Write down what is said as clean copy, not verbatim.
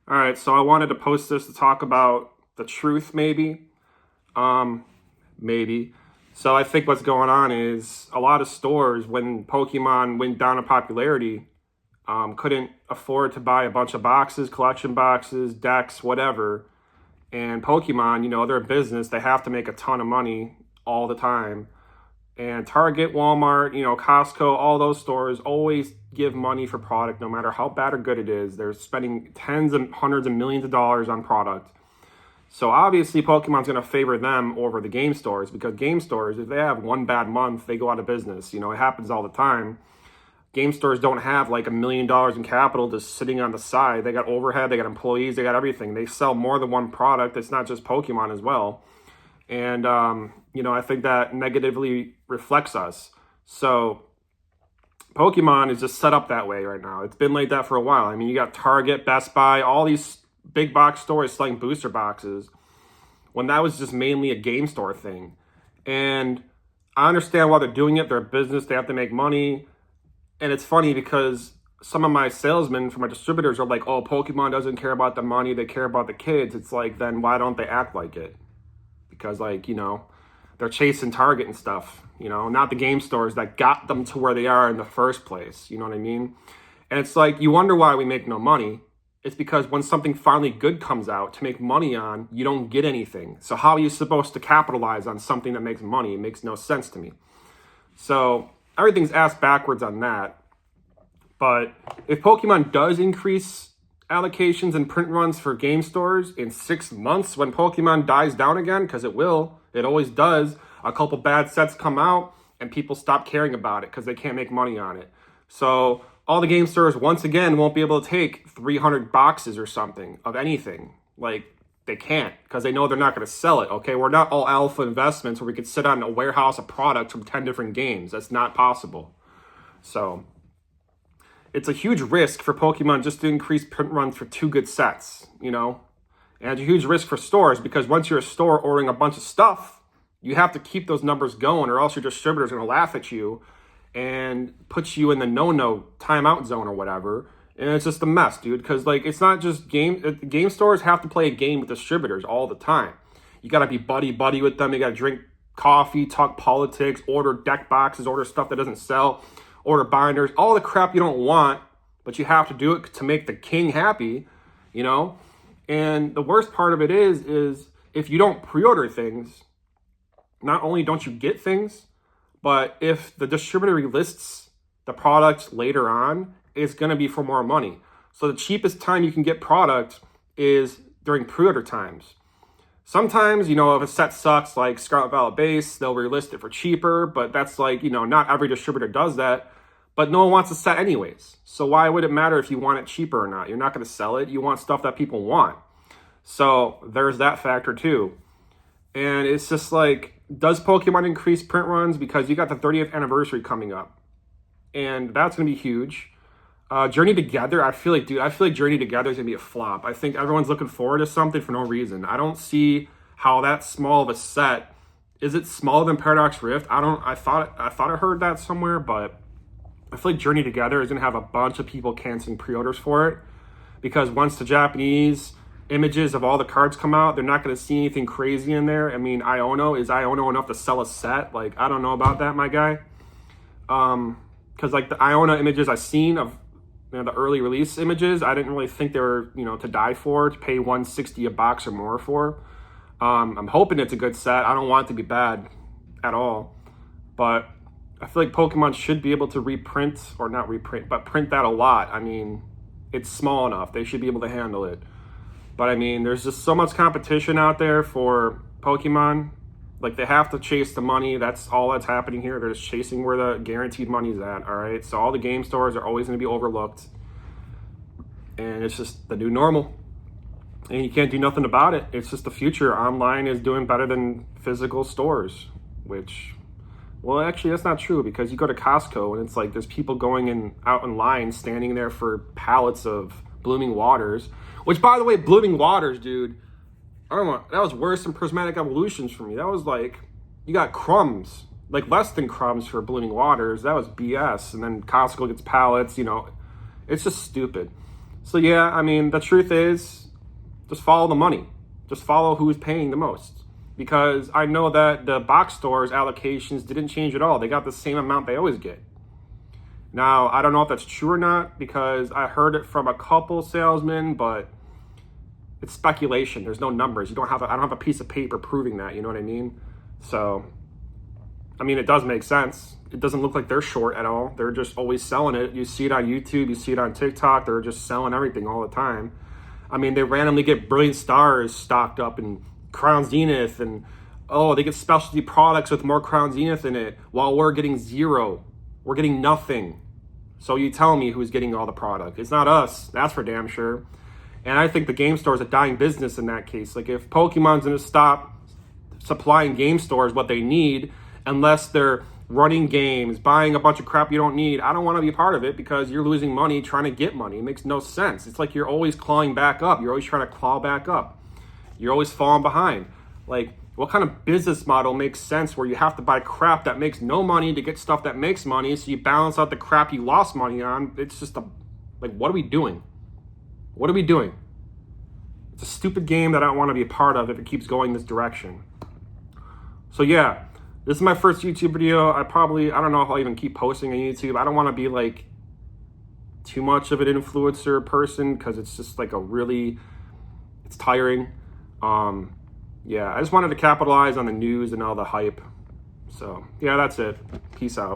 All right, so I wanted to post this to talk about the truth, maybe. Um, maybe. So I think what's going on is a lot of stores, when Pokemon went down in popularity, couldn't afford to buy a bunch of boxes, collection boxes, decks, whatever. And Pokemon, they're a business. They have to make a ton of money all the time. And Target, Walmart, Costco, all those stores always give money for product no matter how bad or good it is. They're spending tens and hundreds of millions of dollars on product. So obviously Pokemon's going to favor them over the game stores, because game stores, if they have one bad month, they go out of business. It happens all the time. Game stores don't have like $1 million in capital just sitting on the side. They got overhead, they got employees, they got everything. They sell more than one product. It's not just Pokemon as well. And, I think that negatively reflects us. So Pokemon is just set up that way right now. It's been like that for a while. I mean, you got Target, Best Buy, all these big box stores selling booster boxes when that was just mainly a game store thing. And I understand why they're doing it. They're a business. They have to make money. And it's funny because some of my salesmen from my distributors are like, oh, Pokemon doesn't care about the money. They care about the kids. It's like, then why don't they act like it? Because they're chasing Target and stuff, not the game stores that got them to where they are in the first place. You know what I mean? And it's like, you wonder why we make no money. It's because when something finally good comes out to make money on, you don't get anything. So how are you supposed to capitalize on something that makes money? It makes no sense to me. So everything's ass backwards on that. But if Pokemon does increase allocations and print runs for game stores in 6 months, when Pokemon dies down again, because it will, it always does, a couple bad sets come out and people stop caring about it because they can't make money on it. So all the game stores once again won't be able to take 300 boxes or something of anything. Like, they can't, because they know they're not going to sell it. Okay, we're not all alpha investments where we could sit on a warehouse of products from 10 different games. That's not possible. So it's a huge risk for Pokemon just to increase print runs for 2 good sets, and it's a huge risk for stores, because once you're a store ordering a bunch of stuff, you have to keep those numbers going, or else your distributor's going to laugh at you and put you in the no timeout zone or whatever. And it's just a mess, dude, because it's not just game stores have to play a game with distributors all the time. You got to be buddy with them. You got to drink coffee, talk politics, order deck boxes, order stuff that doesn't sell, order binders, all the crap you don't want, but you have to do it to make the king happy, And the worst part of it is if you don't pre-order things, not only don't you get things, but if the distributor relists the product later on, it's going to be for more money. So the cheapest time you can get product is during pre-order times. Sometimes, if a set sucks, like Scarlet Violet Base, they'll relist it for cheaper, but that's not every distributor does that. But no one wants a set anyways. So why would it matter if you want it cheaper or not? You're not going to sell it. You want stuff that people want. So there's that factor too. And it's just like, does Pokemon increase print runs? Because you got the 30th anniversary coming up. And that's going to be huge. Journey Together, I feel like Journey Together is going to be a flop. I think everyone's looking forward to something for no reason. I don't see how that small of a set, is it smaller than Paradox Rift? I thought I heard that somewhere, but I feel like Journey Together is going to have a bunch of people canceling pre-orders for it, because once the Japanese images of all the cards come out, they're not going to see anything crazy in there. I mean, is Iono enough to sell a set? I don't know about that, my guy. Because the Iona images I've seen of the early release images, I didn't really think they were, to die for, to pay $160 a box or more for. I'm hoping it's a good set. I don't want it to be bad at all. But I feel like Pokemon should be able to print that a lot. I mean, it's small enough. They should be able to handle it. But I mean, there's just so much competition out there for Pokemon. They have to chase the money. That's all that's happening here. They're just chasing where the guaranteed money's at, all right? So all the game stores are always going to be overlooked. And it's just the new normal. And you can't do nothing about it. It's just the future. Online is doing better than physical stores, which... Well, actually, that's not true, because you go to Costco and it's like there's people out in line standing there for pallets of Blooming Waters, which, by the way, Blooming Waters, dude, I don't know, that was worse than Prismatic Evolutions for me. That was you got crumbs, less than crumbs for Blooming Waters. That was BS. And then Costco gets pallets, it's just stupid. So yeah, I mean, the truth is, just follow the money. Just follow who's paying the most. Because I know that the box stores allocations didn't change at all. They got the same amount they always get. Now, I don't know if that's true or not, because I heard it from a couple salesmen, but it's speculation. There's no numbers. I don't have a piece of paper proving that, you know what I mean? So, I mean, it does make sense. It doesn't look like they're short at all. They're just always selling it. You see it on YouTube, you see it on TikTok. They're just selling everything all the time. I mean, they randomly get Brilliant Stars stocked up and Crown Zenith, and they get specialty products with more Crown Zenith in it, while we're getting zero. We're getting nothing. So you tell me who's getting all the product. It's not us. That's for damn sure. And I think the game store is a dying business in that case. Like, if Pokemon's going to stop supplying game stores what they need, unless they're running games, buying a bunch of crap you don't need, I don't want to be a part of it, because you're losing money trying to get money. It makes no sense. It's like you're always clawing back up. You're always trying to claw back up. You're always falling behind. Like, what kind of business model makes sense where you have to buy crap that makes no money to get stuff that makes money, so you balance out the crap you lost money on? It's just what are we doing? What are we doing? It's a stupid game that I don't want to be a part of if it keeps going this direction. So yeah, this is my first YouTube video. I don't know if I'll even keep posting on YouTube. I don't want to be like too much of an influencer person, because it's just like it's tiring. Yeah, I just wanted to capitalize on the news and all the hype. So yeah, that's it. Peace out.